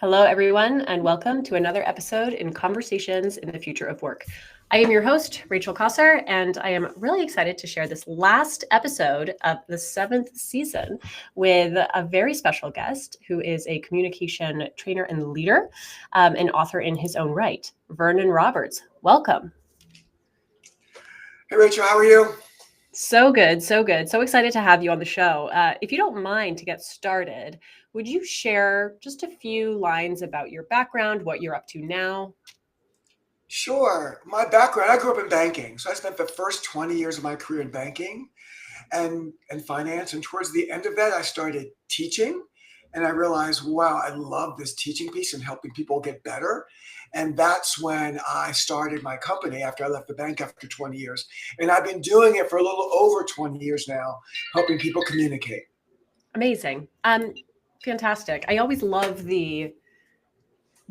Hello, everyone, and welcome to another episode in Conversations in the Future of Work. I am your host, Rachel Cossar, and I am really excited to share this last episode of the 7th season with a very special guest who is a communication trainer and leader and author in his own right, Vernon Roberts. Welcome. Hey, Rachel, how are you? So good, so good. So excited to have you on the show. If you don't mind, to get started, would you share just a few lines about your background, what you're up to now? Sure. My background, I grew up in banking. So I spent the first 20 years of my career in banking and finance. And towards the end of that, I started teaching. And I realized, wow, I love this teaching piece and helping people get better. And that's when I started my company after I left the bank after 20 years. And I've been doing it for a little over 20 years now, helping people communicate. Amazing. Fantastic. I always love the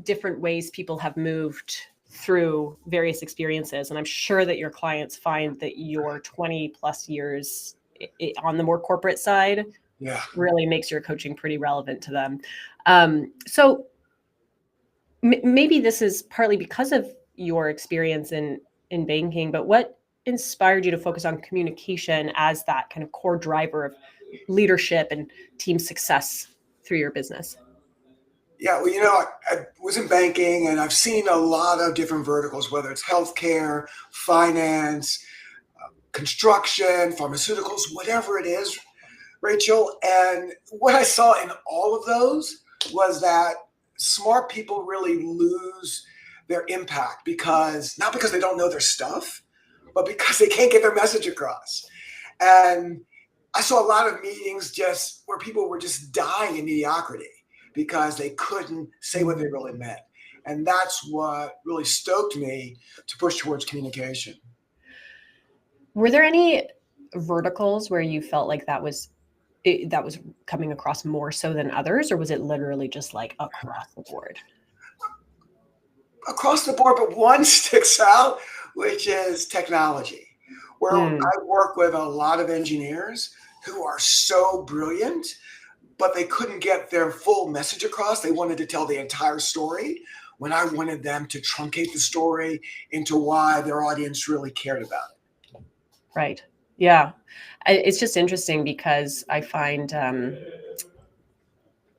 different ways people have moved through various experiences. And I'm sure that your clients find that your 20 plus years on the more corporate side really makes your coaching pretty relevant to them. So maybe this is partly because of your experience in banking, but what inspired you to focus on communication as that kind of core driver of leadership and team success through your business? Yeah, well, I was in banking and I've seen a lot of different verticals, whether it's healthcare, finance, construction, pharmaceuticals, whatever it is, Rachel. And what I saw in all of those was that smart people really lose their impact not because they don't know their stuff, but because they can't get their message across. And I saw a lot of meetings just where people were just dying in mediocrity because they couldn't say what they really meant. And that's what really stoked me to push towards communication. Were there any verticals where you felt like that was coming across more so than others, or was it literally just like across the board? Across the board, but one sticks out, which is technology, where I work with a lot of engineers who are so brilliant, but they couldn't get their full message across. They wanted to tell the entire story when I wanted them to truncate the story into why their audience really cared about it. Right. Yeah. It's just interesting because I find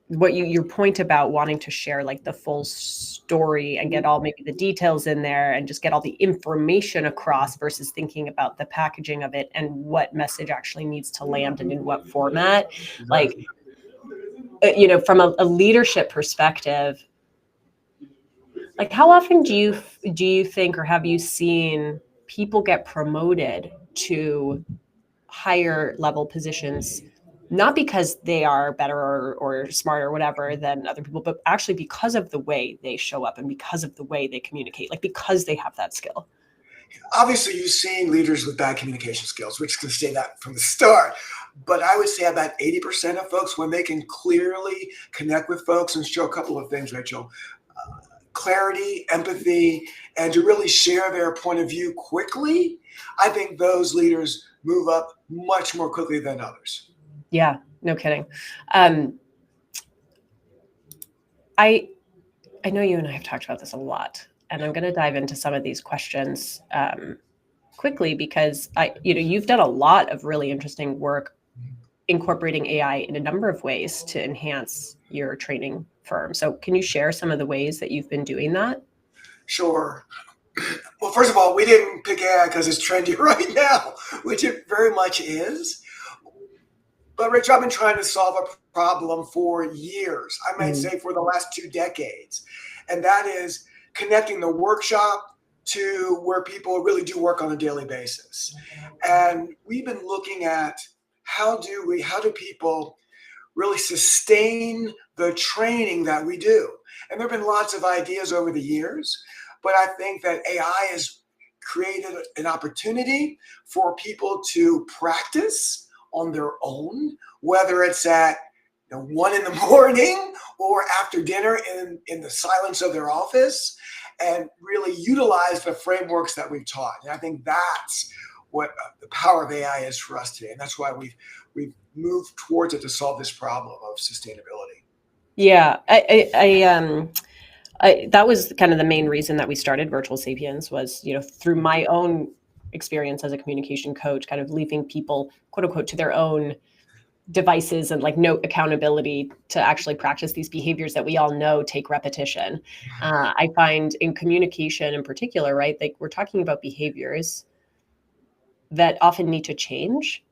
what your point about wanting to share like the full story and get all maybe the details in there and just get all the information across versus thinking about the packaging of it and what message actually needs to land and in what format. Like, from a leadership perspective, like how often do you think, or have you seen people get promoted to higher level positions, not because they are better or smarter or whatever than other people, but actually because of the way they show up and because of the way they communicate, like because they have that skill? Obviously, you've seen leaders with bad communication skills, which can say that from the start. But I would say about 80% of folks, when they can clearly connect with folks and show a couple of things, Rachel, clarity, empathy, and to really share their point of view quickly, I think those leaders move up much more quickly than others. Yeah, no kidding. I know you and I have talked about this a lot, and I'm going to dive into some of these questions quickly because you've done a lot of really interesting work incorporating AI in a number of ways to enhance your training firm. So can you share some of the ways that you've been doing that? Sure. Well, first of all, we didn't pick AI because it's trendy right now, which it very much is. But Rich, I've been trying to solve a problem for years. I might say for the last 2 decades. And that is connecting the workshop to where people really do work on a daily basis. And we've been looking at how do people really sustain the training that we do? And there have been lots of ideas over the years, but I think that AI has created an opportunity for people to practice on their own, whether it's at 1 in the morning or after dinner in the silence of their office, and really utilize the frameworks that we've taught. And I think that's what the power of AI is for us today. And that's why we've moved towards it to solve this problem of sustainability. Yeah, that was kind of the main reason that we started Virtual Sapiens was, through my own experience as a communication coach, kind of leaving people, quote unquote, to their own devices and like no accountability to actually practice these behaviors that we all know take repetition. I find in communication in particular, right, like we're talking about behaviors that often need to change,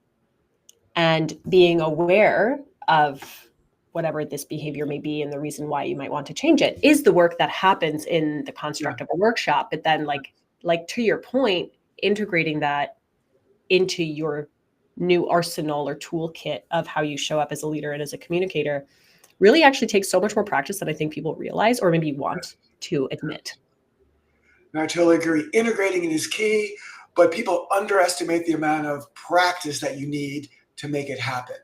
and being aware of whatever this behavior may be and the reason why you might want to change it is the work that happens in the construct of a workshop. But then like to your point, integrating that into your new arsenal or toolkit of how you show up as a leader and as a communicator really actually takes so much more practice than I think people realize or maybe want to admit. And I totally agree. Integrating it is key, but people underestimate the amount of practice that you need to make it happen.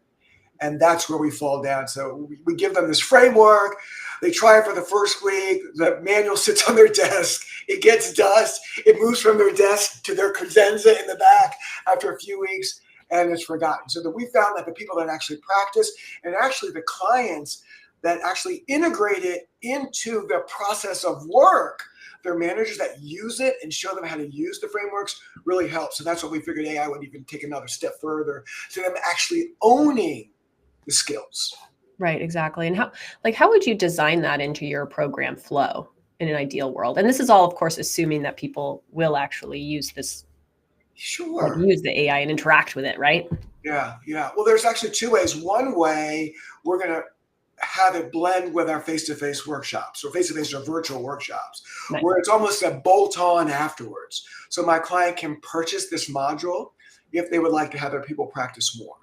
And that's where we fall down. So we give them this framework. They try it for the first week. The manual sits on their desk. It gets dust. It moves from their desk to their credenza in the back after a few weeks, and it's forgotten. So that we found that the people that actually practice, and actually the clients that actually integrate it into the process of work, their managers that use it and show them how to use the frameworks really helps. So that's what we figured AI would even take another step further to them actually owning the skills. Right, exactly. And how would you design that into your program flow in an ideal world? And this is all, of course, assuming that people will actually use this, like Sure. use the AI and interact with it, right? Yeah. Well, there's actually two ways. One way, we're going to have it blend with our face-to-face workshops, or face-to-face or virtual workshops, Nice. where it's almost a bolt-on afterwards. So my client can purchase this module if they would like to have their people practice more.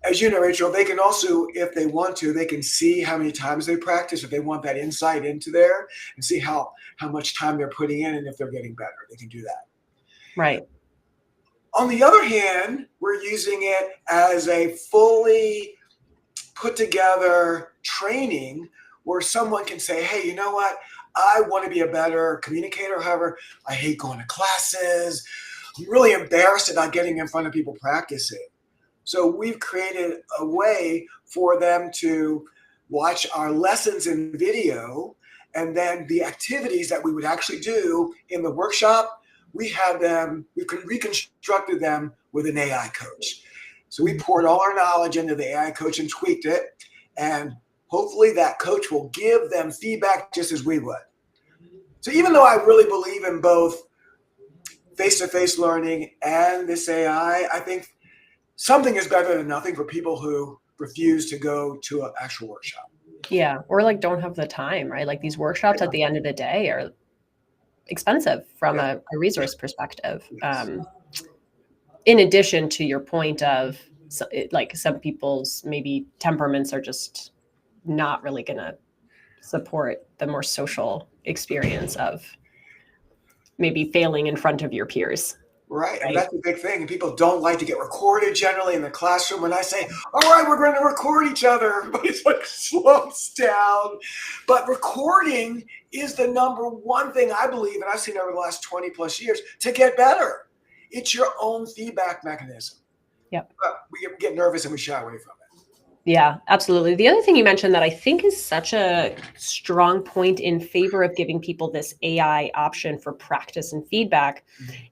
As you know, Rachel, they can also, if they want to, they can see how many times they practice, if they want that insight into there, and see how much time they're putting in and if they're getting better. They can do that. Right. On the other hand, we're using it as a fully put together training where someone can say, hey, you know what? I want to be a better communicator. However, I hate going to classes. I'm really embarrassed about getting in front of people practicing. So we've created a way for them to watch our lessons in video, and then the activities that we would actually do in the workshop, we reconstructed them with an AI coach. So we poured all our knowledge into the AI coach and tweaked it, and hopefully that coach will give them feedback just as we would. So even though I really believe in both face-to-face learning and this AI, I think something is better than nothing for people who refuse to go to an actual workshop. Yeah. Or like don't have the time, right? Like these workshops at the end of the day are expensive from a resource perspective. In addition to your point of like some people's maybe temperaments are just not really going to support the more social experience of maybe failing in front of your peers. Right. And that's a big thing. And people don't like to get recorded generally in the classroom. When I say, all right, we're going to record each other, everybody's like slows down. But recording is the number one thing I believe, and I've seen over the last 20 plus years, to get better. It's your own feedback mechanism. Yep. But we get nervous and we shy away from it. Yeah, absolutely. The other thing you mentioned that I think is such a strong point in favor of giving people this AI option for practice and feedback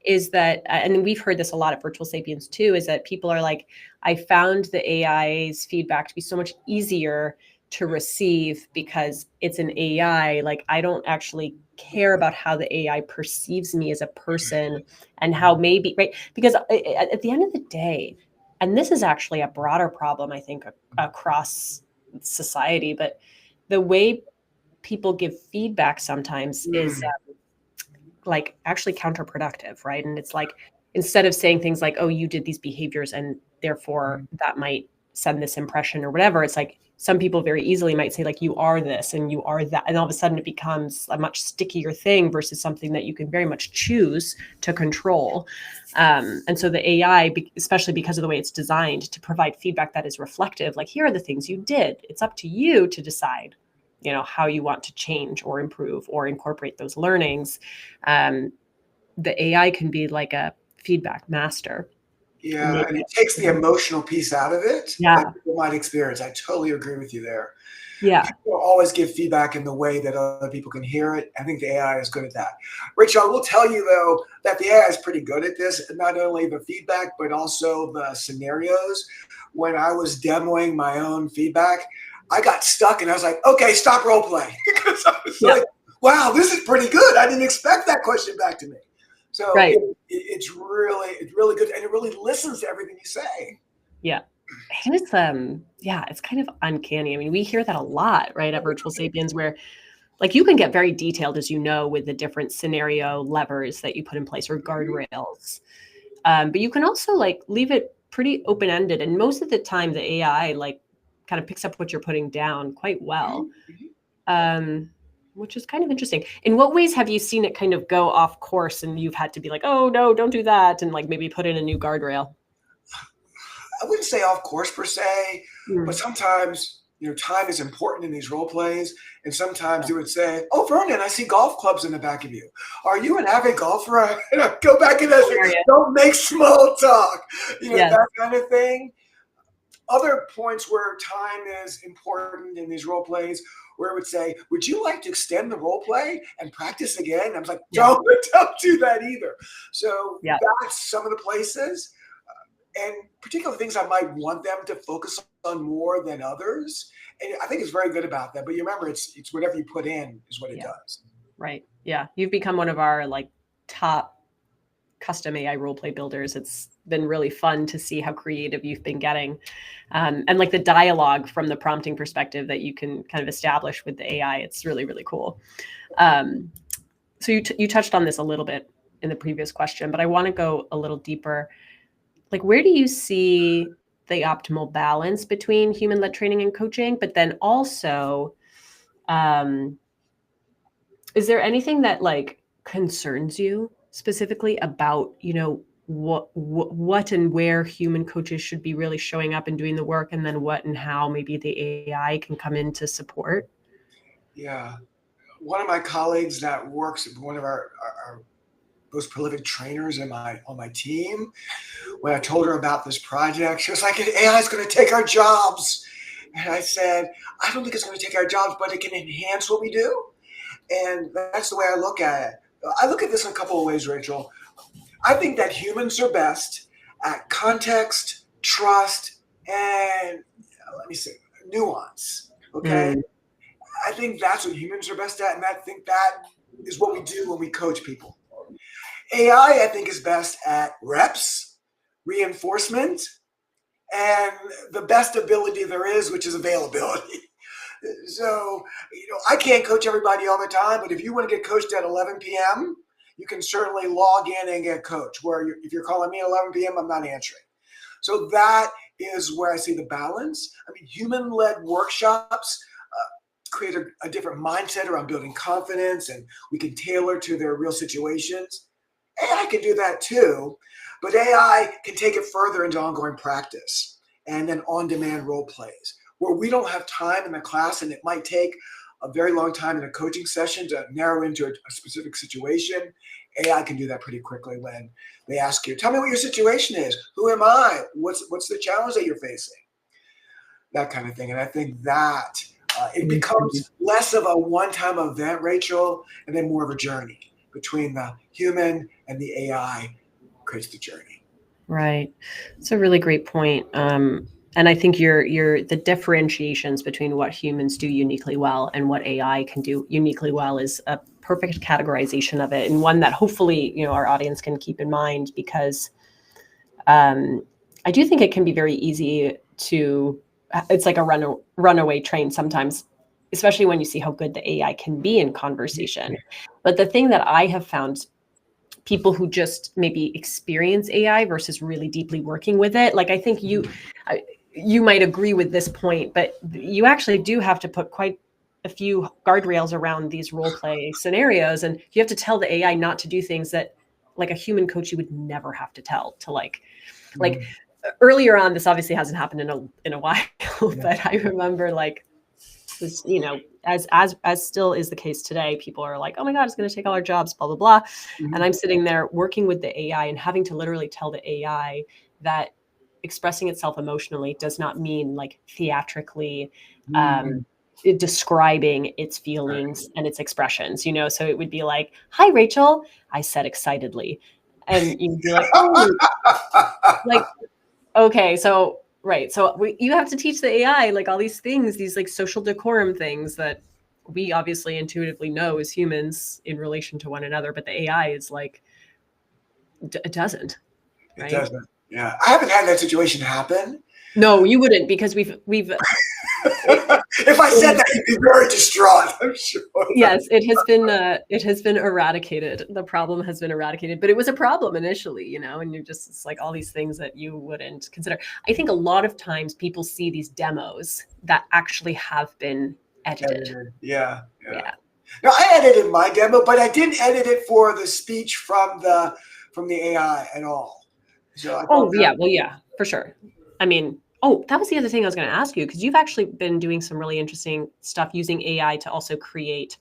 is that, and we've heard this a lot at Virtual Sapiens too, is that people are like, I found the AI's feedback to be so much easier to receive because it's an AI. Like I don't actually care about how the AI perceives me as a person and how maybe, right? Because at the end of the day, and this is actually a broader problem, I think, across society, but the way people give feedback sometimes is like actually counterproductive, right? And it's like, instead of saying things like, oh, you did these behaviors and therefore that might send this impression or whatever, it's like some people very easily might say like, you are this and you are that. And all of a sudden it becomes a much stickier thing versus something that you can very much choose to control. And so the AI, especially because of the way it's designed to provide feedback that is reflective, like here are the things you did. It's up to you to decide, how you want to change or improve or incorporate those learnings. The AI can be like a feedback master. Yeah, maybe. and it takes the emotional piece out of it, like Yeah. people might experience. I totally agree with you there. Yeah. People always give feedback in the way that other people can hear it. I think the AI is good at that. Rachel, I will tell you though that the AI is pretty good at this. Not only the feedback, but also the scenarios. When I was demoing my own feedback, I got stuck and I was like, okay, stop role playing. Because I was Yeah. like, wow, this is pretty good. I didn't expect that question back to me. So Right. it's really good. And it really listens to everything you say. Yeah. And it's yeah, it's kind of uncanny. I mean, we hear that a lot, right, at Virtual Sapiens, where like you can get very detailed, as you know, with the different scenario levers that you put in place or guardrails. But you can also like leave it pretty open-ended. And most of the time the AI like kind of picks up what you're putting down quite well. Which is kind of interesting. In what ways have you seen it kind of go off course and you've had to be like, oh no, don't do that, and like maybe put in a new guardrail? I wouldn't say off course per se, but Mm. sometimes time is important in these role plays, and sometimes you would say, "Oh, Vernon, I see golf clubs in the back of you. Are you an avid golfer?" And I go back and I say, Hilarious. "Don't make small talk," Yes. that kind of thing. Other points where time is important in these role plays, where it would say, "Would you like to extend the role play and practice again?" I was like, Yeah. don't do that either. So Yeah. that's some of the places and particular things I might want them to focus on more than others. And I think it's very good about that. But you remember, it's whatever you put in is what it Yeah. does. Right. Yeah. You've become one of our like top custom AI role play builders. It's been really fun to see how creative you've been getting. And like the dialogue from the prompting perspective that you can kind of establish with the AI. It's really, really cool. So you touched on this a little bit in the previous question, but I want to go a little deeper. Like, where do you see the optimal balance between human-led training and coaching? But then also, is there anything that like concerns you specifically about, what and where human coaches should be really showing up and doing the work, and then what and how maybe the AI can come in to support? Yeah. One of my colleagues that works at one of our most prolific trainers on my team, when I told her about this project, she was like, AI is going to take our jobs. And I said, I don't think it's going to take our jobs, but it can enhance what we do. And that's the way I look at it. I look at this in a couple of ways, Rachel. I think that humans are best at context, trust, and let me say, nuance. Okay. Mm, I think that's what humans are best at. And I think that is what we do when we coach people. AI, I think, is best at reps, reinforcement, and the best ability there is, which is availability. So, I can't coach everybody all the time, but if you want to get coached at 11 p.m., you can certainly log in and get coached. If you're calling me at 11 p.m., I'm not answering. So that is where I see the balance. I mean, human-led workshops create a different mindset around building confidence, and we can tailor to their real situations. AI can do that too, but AI can take it further into ongoing practice and then on-demand role plays where we don't have time in the class, and it might take a very long time in a coaching session to narrow into a specific situation. AI can do that pretty quickly when they ask you, tell me what your situation is. Who am I? What's the challenge that you're facing? That kind of thing. And I think that it becomes less of a one-time event, Rachel, and then more of a journey between the human and the AI creates the journey. right. It's a really great point. And I think the differentiations between what humans do uniquely well and what AI can do uniquely well is a perfect categorization of it, and one that hopefully our audience can keep in mind, because I do think it can be very easy to. It's like a runaway train sometimes, especially when you see how good the AI can be in conversation. But the thing that I have found, people who just maybe experience AI versus really deeply working with it, like I think you might agree with this point, but you actually do have to put quite a few guardrails around these role play scenarios, and you have to tell the AI not to do things that like a human coach you would never have to tell to like earlier on. This obviously hasn't happened in a while, but I remember like this, as still is the case today, people are like, oh my God, it's going to take all our jobs, blah, blah, blah. And I'm sitting there working with the AI and having to literally tell the AI that expressing itself emotionally does not mean like theatrically describing its feelings and its expressions, so it would be like, "Hi, Rachel," I said excitedly. And you'd be like, "Oh, like, okay, so, right. So you have to teach the AI like all these things, these like social decorum things that we obviously intuitively know as humans in relation to one another, but the AI is like, it doesn't, It right? doesn't. Yeah. I haven't had that situation happen. No, you wouldn't, because we've if I said that, you'd be very distraught, I'm sure. Yes, it has been eradicated. The problem has been eradicated, but it was a problem initially, and it's like all these things that you wouldn't consider. I think a lot of times people see these demos that actually have been edited. Yeah. No, I edited my demo, but I didn't edit it for the speech from the AI at all. So yeah, for sure. I mean, that was the other thing I was going to ask you, because you've actually been doing some really interesting stuff using AI to also create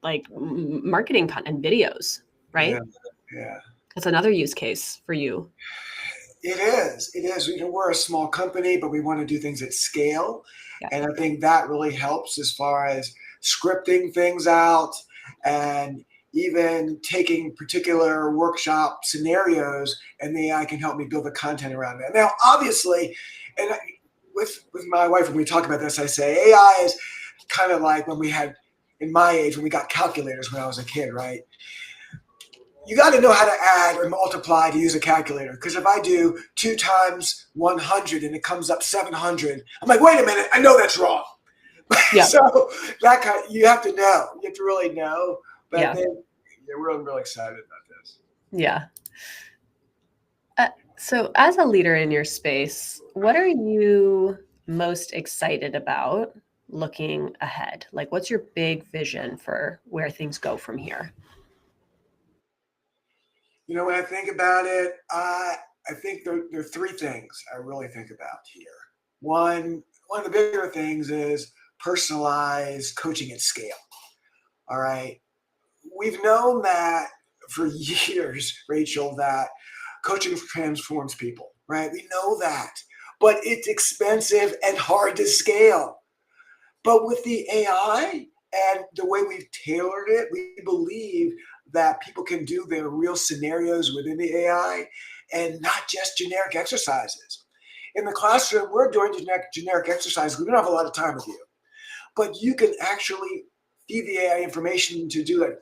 like marketing content and videos, right? Yeah. That's another use case for you. It is. We're a small company, but we want to do things at scale. Yeah. And I think that really helps as far as scripting things out and even taking particular workshop scenarios, and the AI can help me build the content around that. Now, obviously, and with my wife, when we talk about this, I say AI is kind of like when we had, in my age, when we got calculators when I was a kid, right? You got to know how to add or multiply to use a calculator. Because if I do 2 times 100 and it comes up 700, I'm like, wait a minute, I know that's wrong. Yeah. So you have to know. You have to really know. But I think we're really excited about this. Yeah. So as a leader in your space, what are you most excited about looking ahead? Like, what's your big vision for where things go from here? When I think about it, I think there are 3 things I really think about here. One of the bigger things is personalized coaching at scale. All right. We've known that for years, Rachel, that coaching transforms people, right? We know that, but it's expensive and hard to scale. But with the AI and the way we've tailored it, we believe that people can do their real scenarios within the AI and not just generic exercises. In the classroom, we're doing generic exercises. We don't have a lot of time with you, but you can actually feed the AI information to do a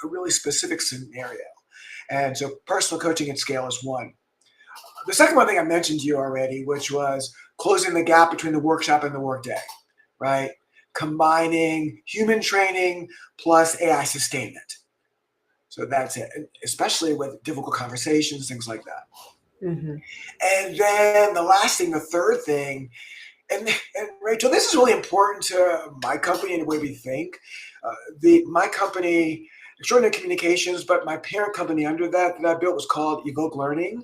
really specific scenario. And so personal coaching at scale is one. The second one thing I mentioned to you already, which was closing the gap between the workshop and the workday, right? Combining human training plus AI sustainment. So that's it, especially with difficult conversations, things like that. Mm-hmm. And then the last thing, the third thing, and Rachel, this is really important to my company and the way we think. My company, Extraordinary Communications, but my parent company under that I built was called Evoke Learning.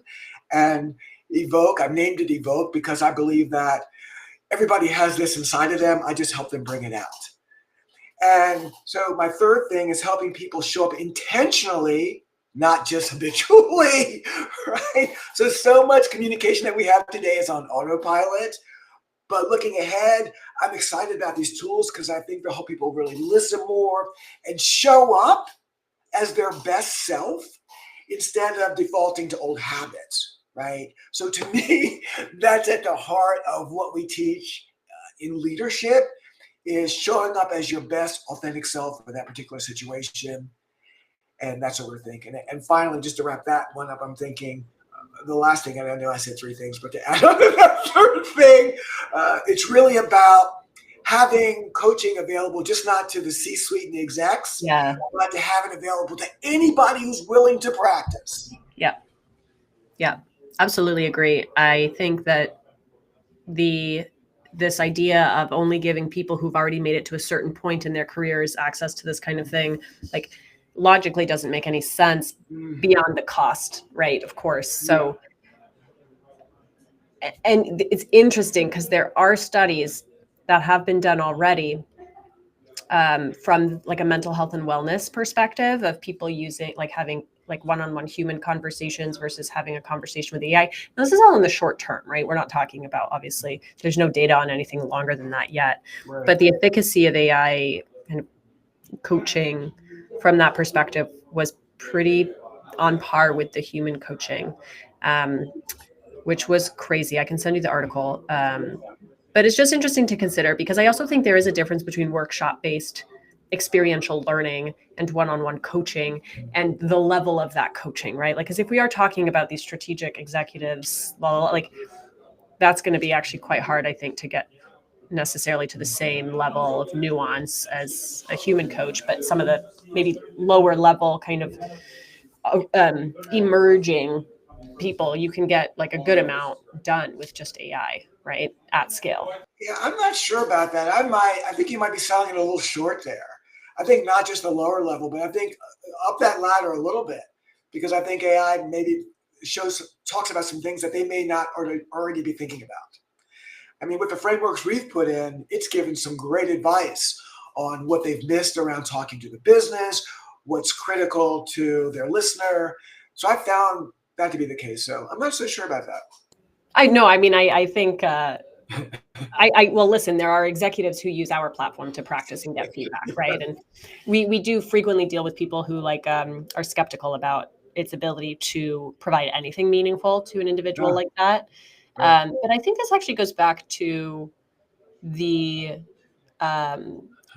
And Evoke, I've named it Evoke because I believe that everybody has this inside of them. I just help them bring it out. And so my third thing is helping people show up intentionally, not just habitually, right? So much communication that we have today is on autopilot. But looking ahead, I'm excited about these tools because I think they'll help people really listen more and show up as their best self instead of defaulting to old habits, right? So to me, that's at the heart of what we teach in leadership, is showing up as your best authentic self for that particular situation. And that's what we're thinking. And finally, just to wrap that one up, I'm thinking the last thing, and I know I said 3 things, but to add on to that third thing, it's really about having coaching available, just not to the C-suite and the execs, but to have it available to anybody who's willing to practice. Yeah, absolutely agree. I think that this idea of only giving people who've already made it to a certain point in their careers access to this kind of thing, like, logically doesn't make any sense beyond the cost, right? Of course. So, and it's interesting because there are studies that have been done already from like a mental health and wellness perspective of people using, like, having like one-on-one human conversations versus having a conversation with AI. Now, this is all in the short term, right? We're not talking about, obviously, there's no data on anything longer than that yet. Right. But the efficacy of AI kind of coaching from that perspective was pretty on par with the human coaching, which was crazy. I can send you the article. But it's just interesting to consider, because I also think there is a difference between workshop-based experiential learning and one-on-one coaching and the level of that coaching, right? Like, because if we are talking about these strategic executives, like that's going to be actually quite hard, I think, to get necessarily to the same level of nuance as a human coach, but some of the maybe lower level kind of emerging people, you can get like a good amount done with just AI, right? At scale. Yeah, I'm not sure about that. I think you might be selling it a little short there. I think not just the lower level, but I think up that ladder a little bit, because I think AI maybe talks about some things that they may not already be thinking about. I mean, with the frameworks we've put in, it's given some great advice on what they've missed around talking to the business, what's critical to their listener. So I found that to be the case. So I'm not so sure about that. I know. I mean, I think, well, listen, there are executives who use our platform to practice and get feedback, right? And we do frequently deal with people who like are skeptical about its ability to provide anything meaningful to an individual like that. But I think this actually goes back to the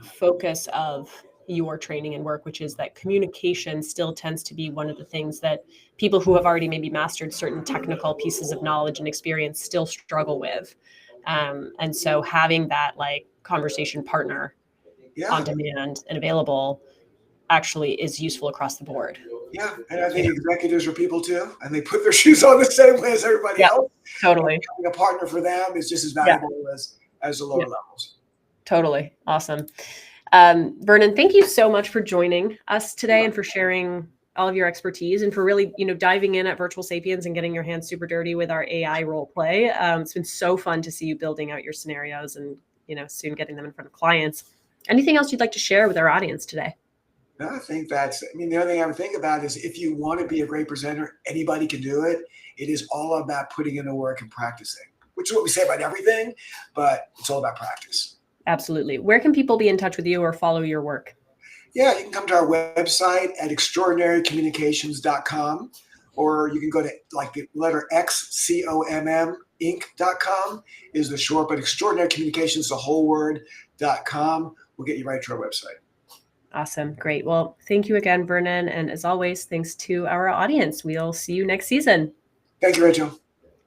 focus of your training and work, which is that communication still tends to be one of the things that people who have already maybe mastered certain technical pieces of knowledge and experience still struggle with. And so having that like conversation partner on demand and available actually is useful across the board. Yeah, and I think executives are people too, and they put their shoes on the same way as everybody else. Totally. And having a partner for them is just as valuable as the lower levels. Totally. Awesome. Vernon, thank you so much for joining us today and for sharing all of your expertise and for really, diving in at Virtual Sapiens and getting your hands super dirty with our AI role play. It's been so fun to see you building out your scenarios and, soon getting them in front of clients. Anything else you'd like to share with our audience today? No, I think the other thing I would think about is if you want to be a great presenter, anybody can do it. It is all about putting in the work and practicing, which is what we say about everything, but it's all about practice. Absolutely. Where can people be in touch with you or follow your work? Yeah, you can come to our website at extraordinarycommunications.com, or you can go to like the letter X, COMM, Inc.com is the short, but Extraordinary Communications, the whole word.com will get you right to our website. Awesome. Great. Well, thank you again, Vernon. And as always, thanks to our audience. We'll see you next season. Thank you, Rachel.